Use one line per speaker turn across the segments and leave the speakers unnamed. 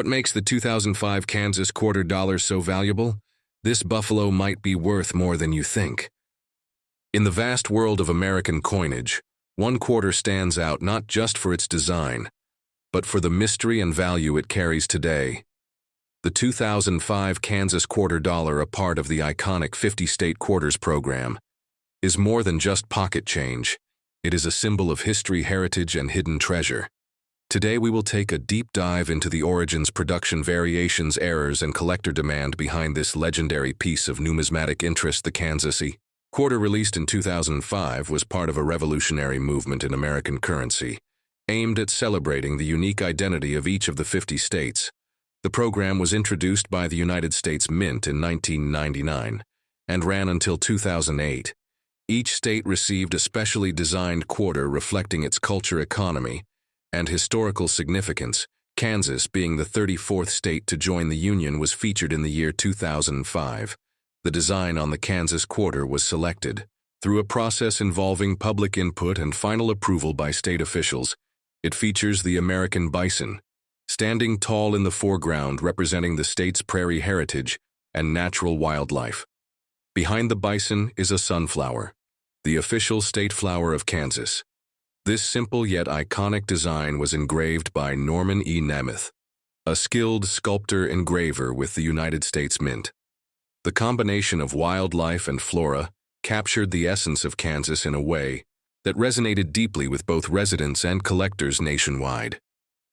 What makes the 2005 Kansas quarter dollar so valuable? This buffalo might be worth more than you think. In the vast world of American coinage, one quarter stands out not just for its design, but for the mystery and value it carries today. The 2005 Kansas quarter dollar, a part of the iconic 50-state quarters program, is more than just pocket change. It is a symbol of history, heritage, and hidden treasure. Today we will take a deep dive into the origins, production, variations, errors, and collector demand behind this legendary piece of numismatic interest. The Kansas quarter, released in 2005, was part of a revolutionary movement in American currency, aimed at celebrating the unique identity of each of the 50 states. The program was introduced by the United States Mint in 1999 and ran until 2008. Each state received a specially designed quarter reflecting its culture, economy, and historical significance. Kansas, being the 34th state to join the Union, was featured in the year 2005. The design on the Kansas quarter was selected through a process involving public input and final approval by state officials. It features the American bison, standing tall in the foreground, representing the state's prairie heritage and natural wildlife. Behind the bison is a sunflower, the official state flower of Kansas. This simple yet iconic design was engraved by Norman E. Nemeth, a skilled sculptor-engraver with the United States Mint. The combination of wildlife and flora captured the essence of Kansas in a way that resonated deeply with both residents and collectors nationwide.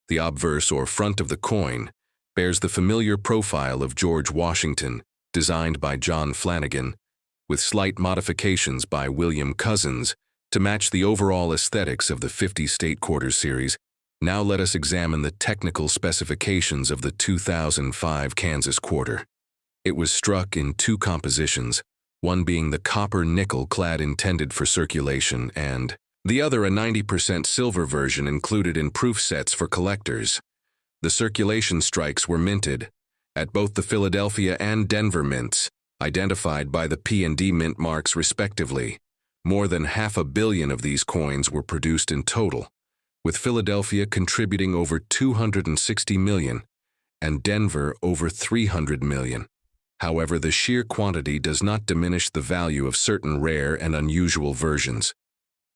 The obverse, or front, of the coin bears the familiar profile of George Washington, designed by John Flanagan, with slight modifications by William Cousins to match the overall aesthetics of the 50-state quarters series. Now let us examine the technical specifications of the 2005 Kansas quarter. It was struck in two compositions, one being the copper-nickel clad intended for circulation, and the other a 90% silver version included in proof sets for collectors. The circulation strikes were minted at both the Philadelphia and Denver mints, identified by the P&D mint marks respectively. More than 500 million of these coins were produced in total, with Philadelphia contributing over 260 million and Denver over 300 million. However, the sheer quantity does not diminish the value of certain rare and unusual versions.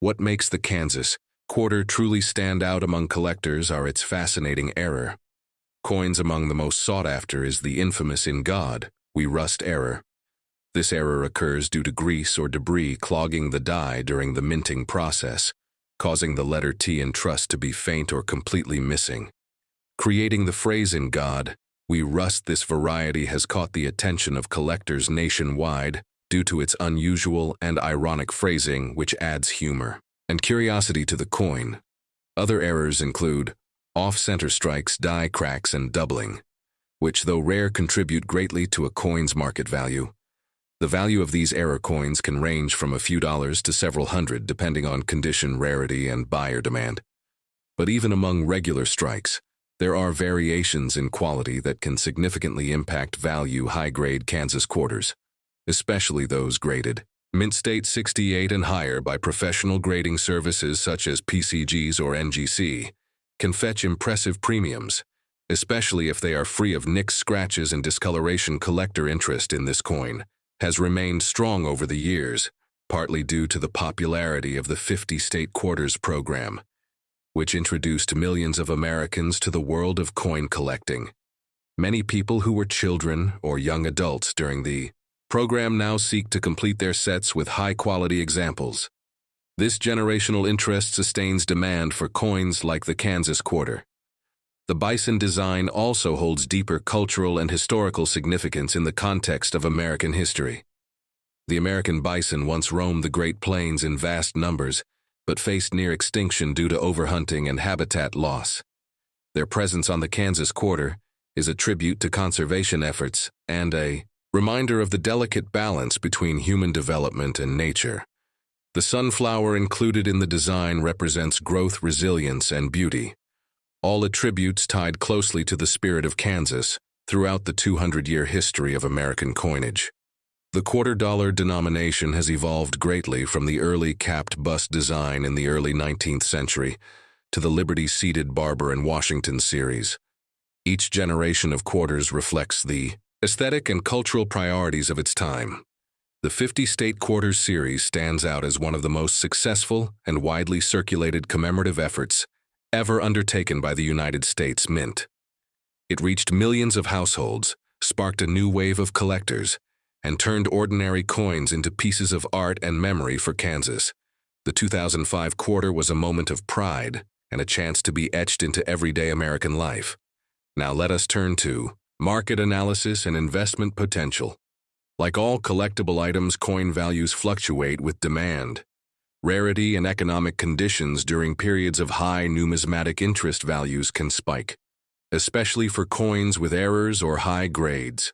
What makes the Kansas quarter truly stand out among collectors are its fascinating error. Coins among the most sought after is the infamous "in God we rust" error. This error occurs due to grease or debris clogging the die during the minting process, causing the letter T in trust to be faint or completely missing. Creating the phrase "in God we rust," this variety has caught the attention of collectors nationwide due to its unusual and ironic phrasing, which adds humor and curiosity to the coin. Other errors include off-center strikes, die cracks, and doubling, which, though rare, contribute greatly to a coin's market value. The value of these error coins can range from a few dollars to several hundred, depending on condition, rarity, and buyer demand. But even among regular strikes, there are variations in quality that can significantly impact value. High-grade Kansas quarters, especially those graded Mint State 68 and higher by professional grading services such as PCGs or NGC, can fetch impressive premiums, especially if they are free of nicks, scratches, and discoloration. Collector interest in this coin has remained strong over the years, partly due to the popularity of the 50-state quarters program, which introduced millions of Americans to the world of coin collecting. Many people who were children or young adults during the program now seek to complete their sets with high-quality examples. This generational interest sustains demand for coins like the Kansas quarter. The bison design also holds deeper cultural and historical significance in the context of American history. The American bison once roamed the Great Plains in vast numbers, but faced near extinction due to overhunting and habitat loss. Their presence on the Kansas quarter is a tribute to conservation efforts and a reminder of the delicate balance between human development and nature. The sunflower included in the design represents growth, resilience, and beauty, all attributes tied closely to the spirit of Kansas throughout the 200-year history of American coinage. The quarter-dollar denomination has evolved greatly from the early capped bust design in the early 19th century to the Liberty-seated Barber and Washington series. Each generation of quarters reflects the aesthetic and cultural priorities of its time. The 50-state quarters series stands out as one of the most successful and widely circulated commemorative efforts ever undertaken by the United States Mint. It reached millions of households, sparked a new wave of collectors, and turned ordinary coins into pieces of art and memory for Kansas. The 2005 quarter was a moment of pride and a chance to be etched into everyday American life. Now let us turn to market analysis and investment potential. Like all collectible items, coin values fluctuate with demand, rarity, and economic conditions. During periods of high numismatic interest, values can spike, especially for coins with errors or high grades.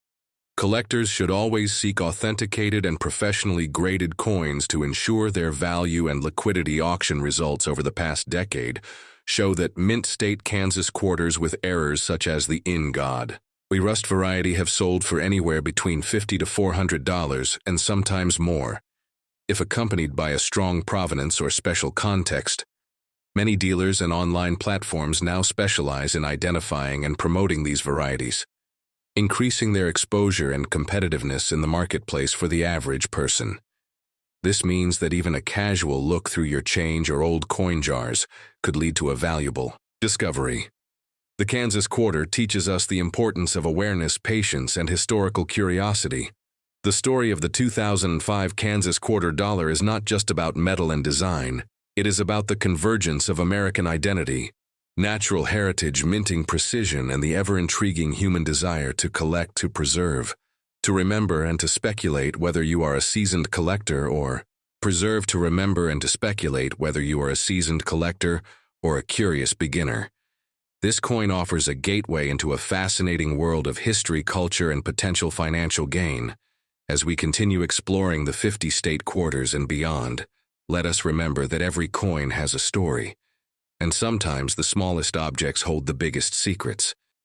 Collectors should always seek authenticated and professionally graded coins to ensure their value and liquidity. Auction results over the past decade show that Mint State Kansas quarters with errors such as the In God We Rust variety have sold for anywhere between $50 to $400 and sometimes more. If accompanied by a strong provenance or special context, many dealers and online platforms now specialize in identifying and promoting these varieties, increasing their exposure and competitiveness in the marketplace for the average person. This means that even a casual look through your change or old coin jars could lead to a valuable discovery. The Kansas Quarter teaches us the importance of awareness, patience, and historical curiosity. The story of the 2005 Kansas Quarter Dollar is not just about metal and design. It is about the convergence of American identity, natural heritage, minting precision, and the ever-intriguing human desire to collect, to preserve, to remember, and to speculate. Whether you are a seasoned collector or preserve, to remember and to speculate, whether you are a seasoned collector or a curious beginner. This coin offers a gateway into a fascinating world of history, culture, and potential financial gain. As we continue exploring the 50-state quarters and beyond, let us remember that every coin has a story, and sometimes the smallest objects hold the biggest secrets.